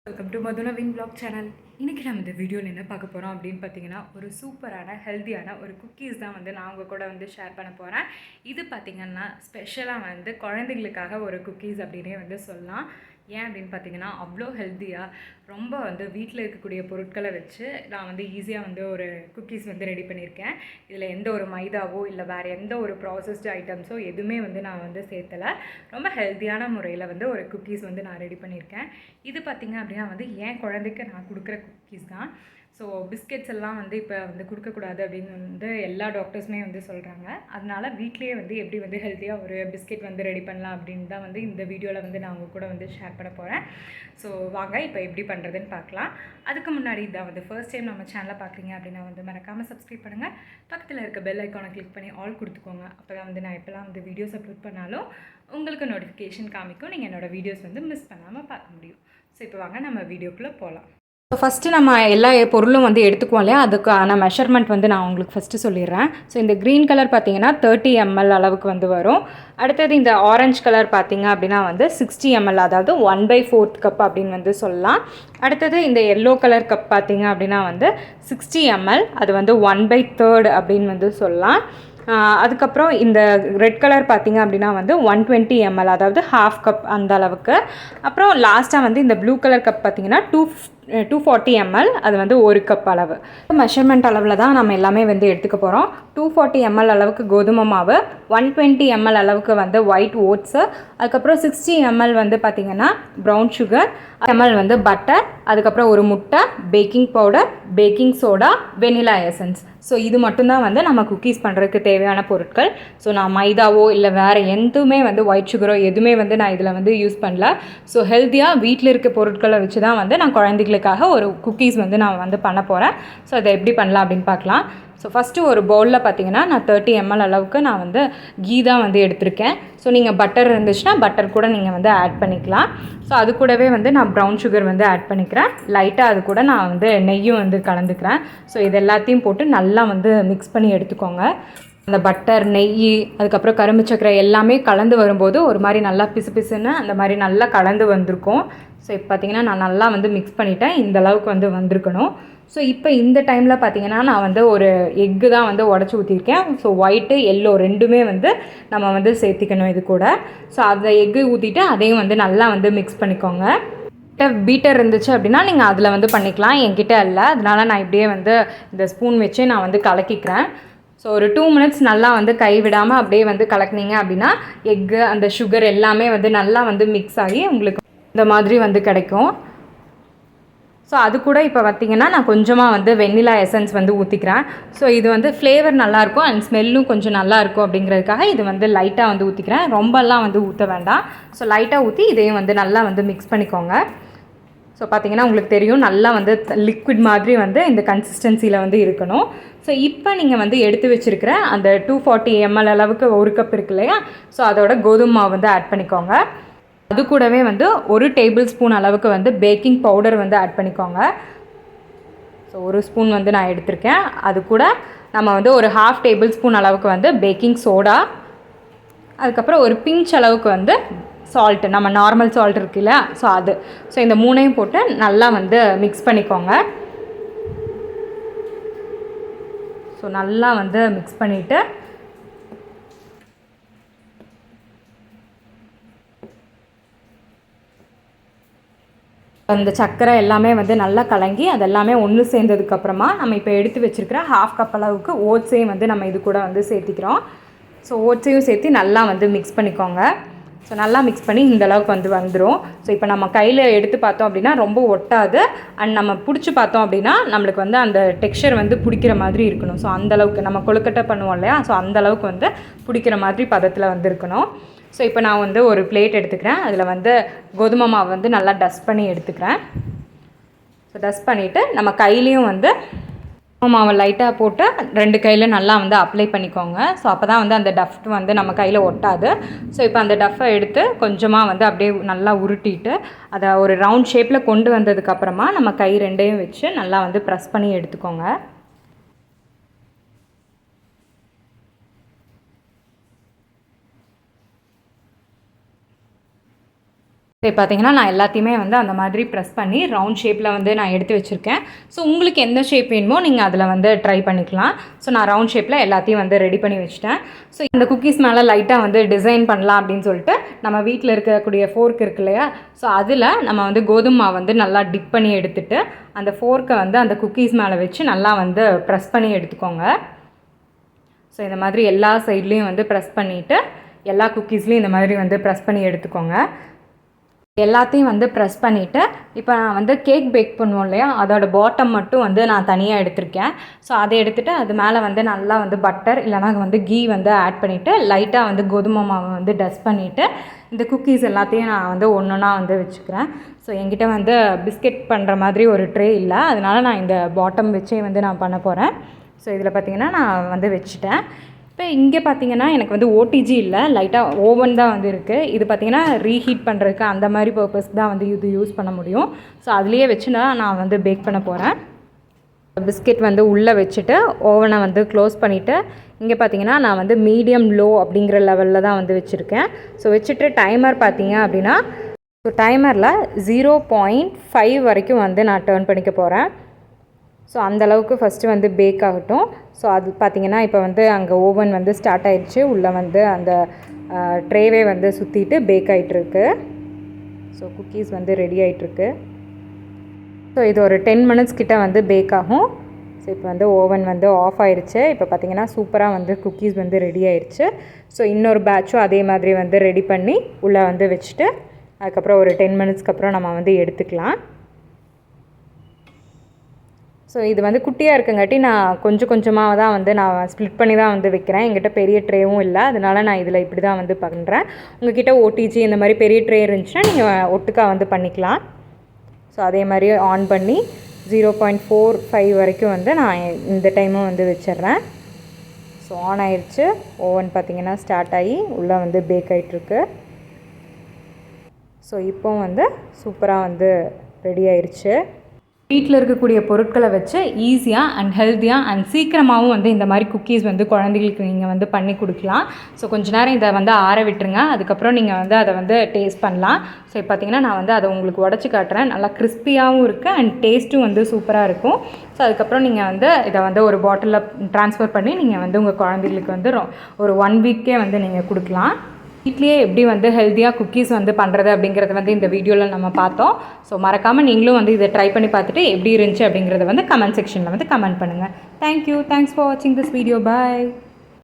Welcome to மதுனவின் blog channel. இன்றைக்கி நம்ம இந்த வீடியோவில் என்ன பார்க்க போகிறோம் அப்படின்னு பார்த்தீங்கன்னா, ஒரு சூப்பரான ஹெல்த்தியான ஒரு குக்கீஸ் தான் வந்து நான் உங்கள் கூட வந்து ஷேர் பண்ண போகிறேன். இது பார்த்திங்கன்னா ஸ்பெஷலாக வந்து குழந்தைங்களுக்காக ஒரு குக்கீஸ் அப்படின்னே வந்து சொல்லலாம். ஏன் அப்படின்னு பார்த்தீங்கன்னா, அவ்வளோ ஹெல்த்தியாக ரொம்ப வந்து வீட்டில் இருக்கக்கூடிய பொருட்களை வச்சு நான் வந்து ஈஸியாக வந்து ஒரு குக்கீஸ் வந்து ரெடி பண்ணியிருக்கேன். இதில் எந்த ஒரு மைதாவோ இல்லை வேறு எந்த ஒரு ப்ராசஸ்டு ஐட்டம்ஸோ எதுவுமே வந்து நான் வந்து சேர்த்தலை. ரொம்ப ஹெல்த்தியான முறையில் வந்து ஒரு குக்கீஸ் வந்து நான் ரெடி பண்ணியிருக்கேன். இது பார்த்திங்க அப்படின்னா வந்து என் குழந்தைக்கு நான் கொடுக்குற குக்கீஸ் தான். ஸோ பிஸ்கெட்ஸ் எல்லாம் வந்து இப்போ வந்து கொடுக்கக்கூடாது அப்படின்னு வந்து எல்லா டாக்டர்ஸுமே வந்து சொல்கிறாங்க. அதனால் வீட்லேயே வந்து எப்படி வந்து ஹெல்த்தியாக ஒரு பிஸ்கெட் வந்து ரெடி பண்ணலாம் அப்படின்னு தான் வந்து இந்த வீடியோவில் வந்து நான் உங்கள் கூட வந்து ஷேர் பண்ண போகிறேன். ஸோ வாங்க இப்போ எப்படி பண்ணுறதுன்னு பார்க்கலாம். அதுக்கு முன்னாடி இதான் வந்து ஃபர்ஸ்ட் டைம் நம்ம சேனலை பார்க்குறீங்க அப்படின்னா வந்து மறக்காமல் சப்ஸ்கிரைப் பண்ணுங்கள். பக்கத்தில் இருக்க பெல் ஐக்கானை கிளிக் பண்ணி ஆல் கொடுத்துக்கோங்க. அப்போ தான் வந்து நான் எப்போல்லாம் வந்து வீடியோஸ் அப்லோட் பண்ணாலும் உங்களுக்கு நோட்டிஃபிகேஷன் காமிக்கும். நீங்கள் என்னோடய வீடியோஸ் வந்து மிஸ் பண்ணாமல் பார்க்க முடியும். ஸோ இப்போ வாங்க நம்ம வீடியோக்குள்ளே போகலாம். ஸோ ஃபஸ்ட்டு நம்ம எல்லா பொருளும் வந்து எடுத்துக்குவோம் இல்லையா, அதுக்கான மெஷர்மெண்ட் வந்து நான் உங்களுக்கு ஃபஸ்ட்டு சொல்லிடுறேன். ஸோ இந்த க்ரீன் கலர் பார்த்தீங்கன்னா 30 ml அளவுக்கு வந்து வரும். அடுத்தது இந்த ஆரஞ்சு கலர் பார்த்தீங்க அப்படின்னா வந்து 60 ml, அதாவது 1/4 கப் அப்படின்னு வந்து சொல்லலாம். அடுத்தது இந்த எல்லோ கலர் கப் பார்த்தீங்க அப்படின்னா வந்து 60 ml, அது வந்து 1/3 அப்படின்னு வந்து சொல்லலாம். அதுக்கப்புறம் இந்த ரெட் கலர் பார்த்திங்க அப்படின்னா வந்து 120 ml, அதாவது ஹாஃப் கப் அந்த அளவுக்கு. அப்புறம் லாஸ்ட்டாக வந்து இந்த ப்ளூ கலர் கப் பார்த்திங்கன்னா 240 ml, அது வந்து 1 கப் அளவு. மெஷர்மெண்ட் அளவில் தான் நம்ம எல்லாமே வந்து எடுத்துக்க போகிறோம். 240 ml அளவுக்கு கோதுமை மாவு, 120 ml அளவுக்கு வந்து ஒயிட் ஓட்ஸு, அதுக்கப்புறம் 60 ml வந்து பார்த்திங்கன்னா ப்ரௌன் சுகர், ml வந்து பட்டர், அதுக்கப்புறம் ஒரு முட்டை, baking powder, baking soda, vanilla essence. So இது மட்டும்தான் வந்து நம்ம குக்கீஸ் பண்ணுறதுக்கு தேவையான பொருட்கள். ஸோ நான் மைதாவோ இல்லை வேறு எதுவுமே வந்து ஒயிட் சுகரோ எதுவுமே வந்து நான் இதில் வந்து யூஸ் பண்ணல. ஸோ ஹெல்த்தியாக வீட்டில் இருக்க பொருட்களை வச்சு தான் வந்து நான் குழந்தைகளுக்காக ஒரு குக்கீஸ் வந்து நான் வந்து பண்ண போகிறேன். ஸோ அதை எப்படி பண்ணலாம் அப்படின்னு பார்க்கலாம். ஸோ ஃபஸ்ட்டு ஒரு பவுலில் பார்த்தீங்கன்னா நான் 30 ml அளவுக்கு நான் வந்து கீ தான் வந்து எடுத்திருக்கேன். ஸோ நீங்கள் பட்டர் இருந்துச்சுன்னா பட்டர் கூட நீங்கள் வந்து ஆட் பண்ணிக்கலாம். ஸோ அது கூடவே வந்து நான் ப்ரௌன் சுகர் வந்து ஆட் பண்ணிக்கிறேன். லைட்டாக அது கூட நான் வந்து நெய்யும் வந்து கலந்துக்கிறேன். ஸோ இது எல்லாத்தையும் போட்டு நல்லா வந்து மிக்ஸ் பண்ணி எடுத்துக்கோங்க. அந்த பட்டர், நெய், அதுக்கப்புறம் கரும்பு சர்க்கரை எல்லாமே கலந்து வரும்போது ஒரு மாதிரி நல்லா பிசுன்னு அந்த மாதிரி நல்லா கலந்து வந்திருக்கும். ஸோ இப்போ பார்த்திங்கன்னா நான் நல்லா வந்து மிக்ஸ் பண்ணிவிட்டேன். இந்த அளவுக்கு வந்து வந்திருக்கணும். ஸோ இப்போ இந்த டைமில் பார்த்திங்கன்னா நான் வந்து ஒரு எக்கு தான் வந்து உடச்சி ஊற்றிருக்கேன். ஸோ ஒயிட்டு எல்லோ ரெண்டுமே வந்து நம்ம வந்து சேர்த்திக்கணும் இது கூட. ஸோ அதை எக்கு ஊற்றிட்டு அதையும் வந்து நல்லா வந்து மிக்ஸ் பண்ணிக்கோங்க. பீட்டர் இருந்துச்சு அப்படின்னா நீங்கள் அதில் வந்து பண்ணிக்கலாம். என்கிட்ட இல்லை, அதனால் நான் இப்படியே வந்து இந்த ஸ்பூன் வச்சு நான் வந்து கலக்கிக்கிறேன். ஸோ ஒரு 2 minutes நல்லா வந்து கை விடாமல் அப்படியே வந்து கலக்குனீங்க அப்படின்னா எக்கு அந்த சுகர் எல்லாமே வந்து நல்லா வந்து மிக்ஸ் ஆகி உங்களுக்கு இந்த மாதிரி வந்து கிடைக்கும். ஸோ அது கூட இப்போ பார்த்திங்கன்னா நான் கொஞ்சமாக வந்து வெண்ணிலா எசன்ஸ் வந்து ஊற்றிக்கிறேன். ஸோ இது வந்து ஃப்ளேவர் நல்லாயிருக்கும் அண்ட் ஸ்மெல்லும் கொஞ்சம் நல்லாயிருக்கும் அப்படிங்கிறதுக்காக இது வந்து லைட்டாக வந்து ஊற்றிக்கிறேன். ரொம்பலாம் வந்து ஊற்ற வேண்டாம். ஸோ லைட்டாக ஊற்றி இதையும் வந்து நல்லா வந்து மிக்ஸ் பண்ணிக்கோங்க. ஸோ பார்த்திங்கன்னா உங்களுக்கு தெரியும் நல்லா வந்து லிக்விட் மாதிரி வந்து இந்த கன்சிஸ்டன்சியில் வந்து இருக்கணும். ஸோ இப்போ நீங்கள் வந்து எடுத்து வச்சுருக்கிற அந்த 240 ml அளவுக்கு 1 கப் இருக்கு இல்லையா, ஸோ அதோட கோதுமை மாவு வந்து ஆட் பண்ணிக்கோங்க. அது கூடவே வந்து 1 டேபிள் ஸ்பூன் அளவுக்கு வந்து பேக்கிங் பவுடர் வந்து ஆட் பண்ணிக்கோங்க. ஸோ 1 ஸ்பூன் வந்து நான் எடுத்திருக்கேன். அது கூட நம்ம வந்து ஒரு ஹாஃப் டேபிள் ஸ்பூன் அளவுக்கு வந்து பேக்கிங் சோடா, அதுக்கப்புறம் ஒரு பிஞ்ச் அளவுக்கு வந்து சால்ட்டு, நம்ம நார்மல் சால்ட் இருக்குல்ல, ஸோ அது. ஸோ இந்த மூணையும் போட்டு நல்லா வந்து மிக்ஸ் பண்ணிக்கோங்க. ஸோ நல்லா வந்து மிக்ஸ் பண்ணிவிட்டு அந்த சர்க்கரை எல்லாமே வந்து நல்லா கலங்கி அதெல்லாமே ஒன்று சேர்ந்ததுக்கப்புறமா நம்ம இப்போ எடுத்து வச்சுருக்கிற ஹாஃப் கப் அளவுக்கு ஓட்ஸையும் வந்து நம்ம இது கூட வந்து சேர்த்திக்கிறோம். ஸோ ஓட்ஸையும் சேர்த்து நல்லா வந்து மிக்ஸ் பண்ணிக்கோங்க. ஸோ நல்லா மிக்ஸ் பண்ணி இந்த அளவுக்கு வந்து வந்துடும். ஸோ இப்போ நம்ம கையில் எடுத்து பார்த்தோம் அப்படின்னா ரொம்ப ஒட்டாது. அண்ட் நம்ம பிடிச்சி பார்த்தோம் அப்படின்னா நம்மளுக்கு வந்து அந்த டெக்ஸ்சர் வந்து பிடிக்கிற மாதிரி இருக்கணும். ஸோ அந்தளவுக்கு நம்ம கொழுக்கட்டை பண்ணுவோம் இல்லையா, ஸோ அந்தளவுக்கு வந்து பிடிக்கிற மாதிரி பதத்தில் வந்து இருக்கணும். ஸோ இப்போ நான் வந்து ஒரு பிளேட் எடுத்துக்கிறேன். அதில் வந்து கோதுமை மாவு வந்து நல்லா டஸ்ட் பண்ணி எடுத்துக்கிறேன். ஸோ டஸ்ட் பண்ணிவிட்டு நம்ம கையிலையும் வந்து மாவை லைட்டாக போட்டு 2 கையில் நல்லா வந்து அப்ளை பண்ணிக்கோங்க. ஸோ அப்போ தான் வந்து அந்த டஃப் வந்து நம்ம கையில் ஒட்டாது. ஸோ இப்போ அந்த டஃப்பை எடுத்து கொஞ்சமாக வந்து அப்படியே நல்லா உருட்டிட்டு அதை ஒரு ரவுண்ட் ஷேப்பில் கொண்டு வந்ததுக்கப்புறமா நம்ம கை 2யும் வச்சு நல்லா வந்து ப்ரெஸ் பண்ணி எடுத்துக்கோங்க. இப்போ பார்த்தீங்கன்னா நான் எல்லாத்தையுமே வந்து அந்த மாதிரி ப்ரெஸ் பண்ணி ரவுண்ட் ஷேப்பில் வந்து நான் எடுத்து வச்சுருக்கேன். ஸோ உங்களுக்கு எந்த ஷேப் வேணுமோ நீங்கள் அதில் வந்து ட்ரை பண்ணிக்கலாம். ஸோ நான் ரவுண்ட் ஷேப்பில் எல்லாத்தையும் வந்து ரெடி பண்ணி வச்சுட்டேன். ஸோ இந்த குக்கீஸ் மேலே லைட்டாக வந்து டிசைன் பண்ணலாம் அப்படின்னு சொல்லிட்டு நம்ம வீட்டில் இருக்கக்கூடிய ஃபோர்க் இருக்கு இல்லையா, ஸோ அதில் நம்ம வந்து கோதுமை மாவு வந்து நல்லா டிப் பண்ணி எடுத்துகிட்டு அந்த ஃபோர்க்கை வந்து அந்த குக்கீஸ் மேலே வச்சு நல்லா வந்து ப்ரெஸ் பண்ணி எடுத்துக்கோங்க. ஸோ இந்த மாதிரி எல்லா சைட்லேயும் வந்து ப்ரெஸ் பண்ணிவிட்டு எல்லா குக்கீஸ்லேயும் இந்த மாதிரி வந்து ப்ரெஸ் பண்ணி எடுத்துக்கோங்க. எல்லாத்தையும் வந்து ப்ரெஸ் பண்ணிவிட்டு இப்போ நான் வந்து கேக் பேக் பண்ணுவோம் இல்லையா, அதோட பாட்டம் மட்டும் வந்து நான் தனியாக எடுத்திருக்கேன். ஸோ அதை எடுத்துகிட்டு அது மேலே வந்து நல்லா வந்து பட்டர் இல்லைனா வந்து கீ வந்து ஆட் பண்ணிவிட்டு லைட்டாக வந்து கோதுமை மாவை வந்து டஸ்ட் பண்ணிவிட்டு இந்த குக்கீஸ் எல்லாத்தையும் நான் வந்து ஒன்று ஒன்றா வந்து வச்சுக்கிறேன். ஸோ என்கிட்ட வந்து பிஸ்கெட் பண்ணுற மாதிரி ஒரு ட்ரே இல்லை, அதனால் நான் இந்த பாட்டம் வச்சே வந்து நான் பண்ண போகிறேன். ஸோ இதில் பார்த்திங்கன்னா நான் வந்து வச்சுட்டேன். இப்போ இங்கே பார்த்தீங்கன்னா எனக்கு வந்து ஓடிஜி இல்லை, லைட்டாக ஓவன் தான் வந்து இருக்குது. இது பார்த்திங்கன்னா ரீஹீட் பண்ணுறதுக்கு அந்த மாதிரி பர்பஸ்க்கு தான் வந்து இது யூஸ் பண்ண முடியும். ஸோ அதுலேயே வச்சு நான் வந்து பேக் பண்ண போகிறேன். பிஸ்கெட் வந்து உள்ளே வச்சுட்டு ஓவனை வந்து க்ளோஸ் பண்ணிவிட்டு இங்கே பார்த்தீங்கன்னா நான் வந்து மீடியம் லோ அப்படிங்கிற லெவலில் தான் வந்து வச்சுருக்கேன். ஸோ வச்சுட்டு டைமர் பார்த்தீங்க அப்படின்னா ஸோ டைமரில் 0.5 வரைக்கும் வந்து நான் டர்ன் பண்ணிக்க போகிறேன். ஸோ அந்தளவுக்கு ஃபஸ்ட்டு வந்து பேக் ஆகட்டும். ஸோ அது பார்த்திங்கன்னா இப்போ வந்து அங்கே ஓவன் வந்து ஸ்டார்ட் ஆகிடுச்சு. உள்ளே வந்து அந்த ட்ரேவே வந்து சுற்றிட்டு பேக் ஆகிட்டுருக்கு. ஸோ குக்கீஸ் வந்து ரெடி ஆகிட்டுருக்கு. ஸோ இது ஒரு 10 மினிட்ஸ் கிட்ட வந்து பேக் ஆகும். ஸோ இப்போ வந்து ஓவன் வந்து ஆஃப் ஆகிடுச்சு. இப்போ பார்த்திங்கன்னா சூப்பராக வந்து குக்கீஸ் வந்து ரெடி ஆகிடுச்சு. ஸோ இன்னொரு பேட்சும் அதே மாதிரி வந்து ரெடி பண்ணி உள்ளே வந்து வச்சுட்டு அதுக்கப்புறம் ஒரு 10 மினிட்ஸ்க்கு அப்புறம் நம்ம வந்து எடுத்துக்கலாம். ஸோ இது வந்து குட்டியாக இருக்குங்காட்டி நான் கொஞ்சம் கொஞ்சமாக தான் வந்து நான் ஸ்ப்ளிட் பண்ணி தான் வந்து வைக்கிறேன். என்கிட்ட பெரிய ட்ரேவும் இல்லை, அதனால் நான் இதில் இப்படி தான் வந்து பண்ணுறேன். உங்கள்கிட்ட ஓடிஜி இந்த மாதிரி பெரிய ட்ரே இருந்துச்சுன்னா நீங்கள் ஒட்டுக்கா வந்து பண்ணிக்கலாம். ஸோ அதே மாதிரி ஆன் பண்ணி 0.45 வரைக்கும் வந்து நான் இந்த டைமும் வந்து வச்சிட்றேன். ஸோ ஆன் ஆயிடுச்சு. ஓவன் பார்த்திங்கன்னா ஸ்டார்ட் ஆகி உள்ளே வந்து பேக் ஆகிட்டுருக்கு. ஸோ இப்போ வந்து சூப்பராக வந்து ரெடி ஆயிடுச்சு. வீட்டில் இருக்கக்கூடிய பொருட்களை வச்சு ஈஸியாக அண்ட் ஹெல்த்தியாக அண்ட் சீக்கிரமாகவும் வந்து இந்த மாதிரி குக்கீஸ் வந்து குழந்தைகளுக்கு நீங்கள் வந்து பண்ணி கொடுக்கலாம். ஸோ கொஞ்ச நேரம் இதை வந்து ஆற விட்டுருங்க. அதுக்கப்புறம் நீங்கள் வந்து அதை வந்து டேஸ்ட் பண்ணலாம். ஸோ இப்போ பார்த்திங்கன்னா நான் வந்து அதை உங்களுக்கு உடச்சி காட்டுறேன். நல்லா கிறிஸ்பியாகவும் இருக்குது அண்ட் டேஸ்ட்டும் வந்து சூப்பராக இருக்கும். ஸோ அதுக்கப்புறம் நீங்கள் வந்து இதை வந்து ஒரு பாட்டிலில் ட்ரான்ஸ்ஃபர் பண்ணி நீங்கள் வந்து உங்கள் குழந்தைகளுக்கு வந்து ஒரு 1 வீக்கே வந்து நீங்கள் கொடுக்கலாம். வீட்லேயே எப்படி வந்து ஹெல்த்தியாக குக்கீஸ் வந்து பண்ணுறது அப்படிங்கிறத வந்து இந்த வீடியோவில் நம்ம பார்த்தோம். ஸோ மறக்காமல் நீங்களும் வந்து இதை ட்ரை பண்ணி பார்த்துட்டு எப்படி இருந்துச்சு அப்படிங்கிறத வந்து கமெண்ட் செக்ஷனில் வந்து கமெண்ட் பண்ணுங்கள். தேங்க்யூ. தேங்க்ஸ் ஃபார் வாட்சிங் திஸ் வீடியோ. பாய்.